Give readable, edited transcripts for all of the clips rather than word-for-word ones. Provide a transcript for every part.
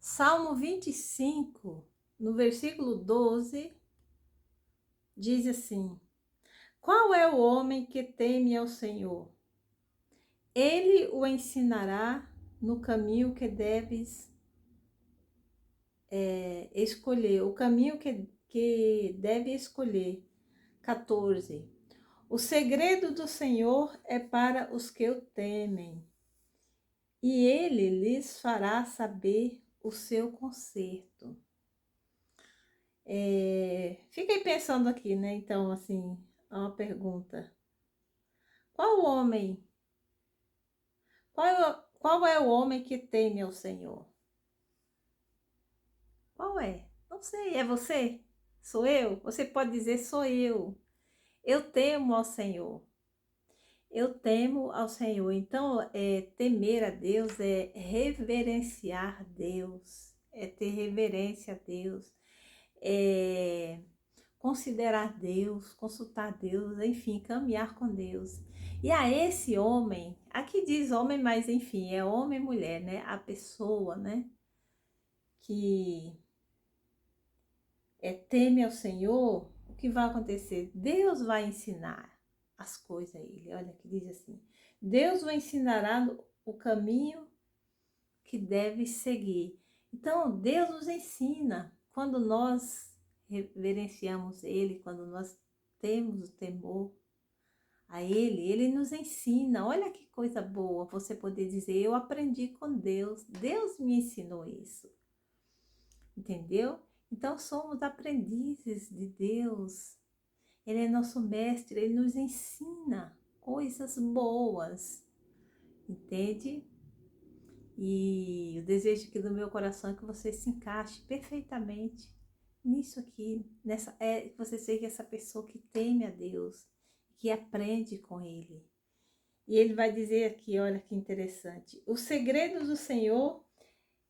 Salmo 25, no versículo 12, diz assim: Qual é o homem que teme ao Senhor? Ele o ensinará no caminho que deves escolher, o caminho que deve escolher. 14. O segredo do Senhor é para os que o temem, e ele lhes fará saber o seu conserto. Fiquei pensando aqui, né? Então, assim, é uma pergunta. Qual homem, qual é o homem que teme ao Senhor? Qual é? Não sei, é você? Sou eu? Você pode dizer, sou eu. Eu temo ao Senhor. Eu temo ao Senhor. Então, temer a Deus é reverenciar Deus, é ter reverência a Deus, é considerar Deus, consultar Deus, enfim, caminhar com Deus. E a esse homem, aqui diz homem, mas enfim, é homem e mulher, né? A pessoa, né? Que teme ao Senhor, o que vai acontecer? Deus vai ensinar as coisas a ele. Olha que diz assim: Deus o ensinará o caminho que deve seguir. Então, Deus nos ensina quando nós reverenciamos Ele, quando nós temos o temor a Ele, Ele nos ensina. Olha que coisa boa você poder dizer: eu aprendi com Deus, Deus me ensinou isso. Entendeu? Então, somos aprendizes de Deus. Ele é nosso mestre, Ele nos ensina coisas boas, entende? E o desejo aqui do meu coração é que você se encaixe perfeitamente nisso aqui, que você seja essa pessoa que teme a Deus, que aprende com Ele. E ele vai dizer aqui, olha que interessante: o segredo do Senhor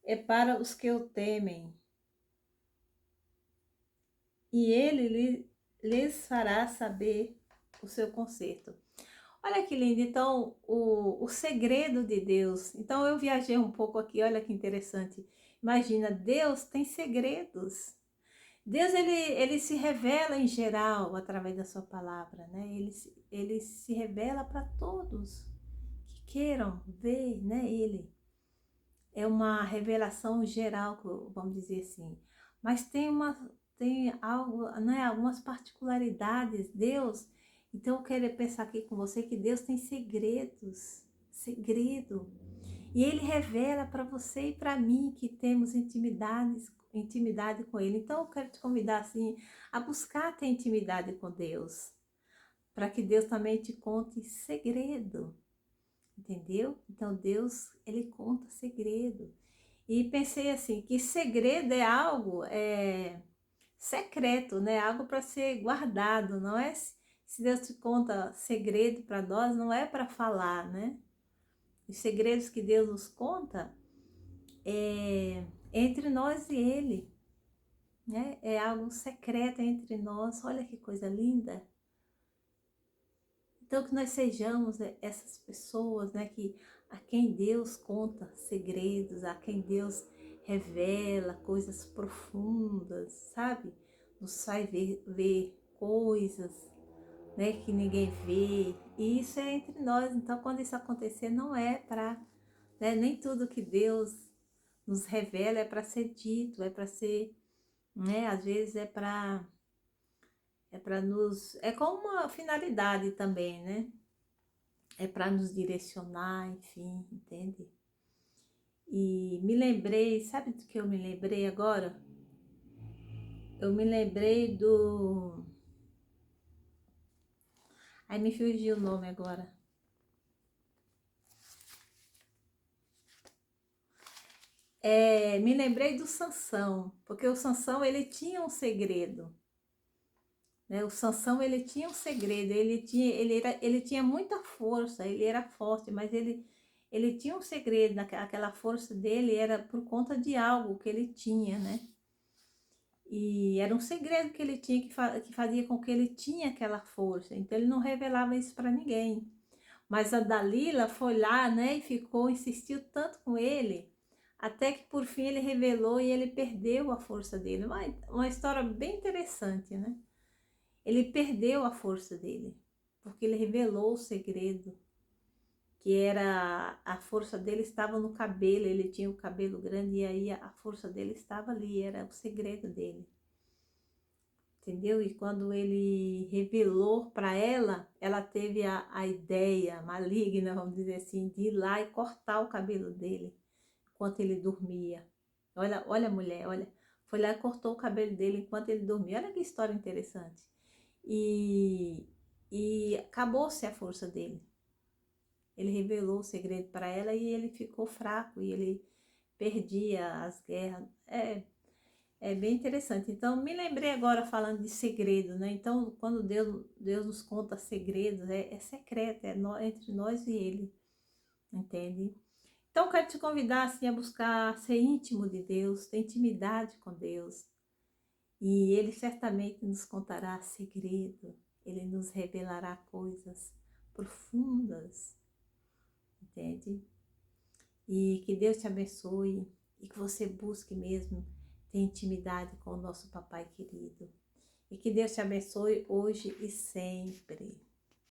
é para os que o temem, e Ele lhes fará saber o seu conserto. Olha que lindo. Então, o segredo de Deus. Então, eu viajei um pouco aqui, olha que interessante. Imagina, Deus tem segredos. Deus, ele se revela em geral através da sua palavra, né? Ele se revela para todos que queiram ver, né? Ele é uma revelação geral, vamos dizer assim. Mas tem algo, né? Algumas particularidades. Deus, então eu quero pensar aqui com você que Deus tem segredos, segredo. E Ele revela para você e para mim que temos intimidade com Ele. Então eu quero te convidar assim a buscar ter intimidade com Deus, para que Deus também te conte segredo, entendeu? Então Deus, Ele conta segredo. E pensei assim, que segredo é algo secreto, né? Algo para ser guardado, não é? Se Deus te conta segredo para nós, não é para falar, né? Os segredos que Deus nos conta é entre nós e Ele, né? É algo secreto entre nós. Olha que coisa linda. Então que nós sejamos essas pessoas, né? A quem Deus conta segredos, a quem Deus revela coisas profundas, sabe? Nos faz ver coisas, né, que ninguém vê. E isso é entre nós. Então, quando isso acontecer, não é para, né, nem tudo que Deus nos revela é para ser dito, é para ser, né, às vezes é para nos, é com uma finalidade também, né? É para nos direcionar, enfim, entende? E me lembrei, sabe do que eu me lembrei agora? Eu me lembrei do, aí me fugiu o nome agora. Me lembrei do Sansão, porque o Sansão, ele tinha um segredo, né? O Sansão, ele tinha um segredo, ele tinha muita força, ele era forte, mas ele tinha um segredo, aquela força dele era por conta de algo que ele tinha, né? E era um segredo que ele tinha que fazia com que ele tinha aquela força, então ele não revelava isso para ninguém. Mas a Dalila foi lá, né, e insistiu tanto com ele, até que por fim ele revelou e ele perdeu a força dele. Uma história bem interessante, né? Ele perdeu a força dele, porque ele revelou o segredo, que era a força dele estava no cabelo, ele tinha o cabelo grande e aí a força dele estava ali, era o segredo dele. Entendeu? E quando ele revelou para ela, ela teve a ideia maligna, vamos dizer assim, de ir lá e cortar o cabelo dele enquanto ele dormia. Olha a mulher, olha. Foi lá e cortou o cabelo dele enquanto ele dormia. Olha que história interessante. E, e acabou-se a força dele. Ele revelou o segredo para ela e ele ficou fraco e ele perdia as guerras. É bem interessante. Então, me lembrei agora falando de segredo, né? Então, quando Deus nos conta segredos, é secreto, entre nós e Ele, entende? Então, eu quero te convidar, assim, a buscar ser íntimo de Deus, ter intimidade com Deus. E Ele certamente nos contará segredo, Ele nos revelará coisas profundas, entende? E que Deus te abençoe e que você busque mesmo ter intimidade com o nosso papai querido. E que Deus te abençoe hoje e sempre.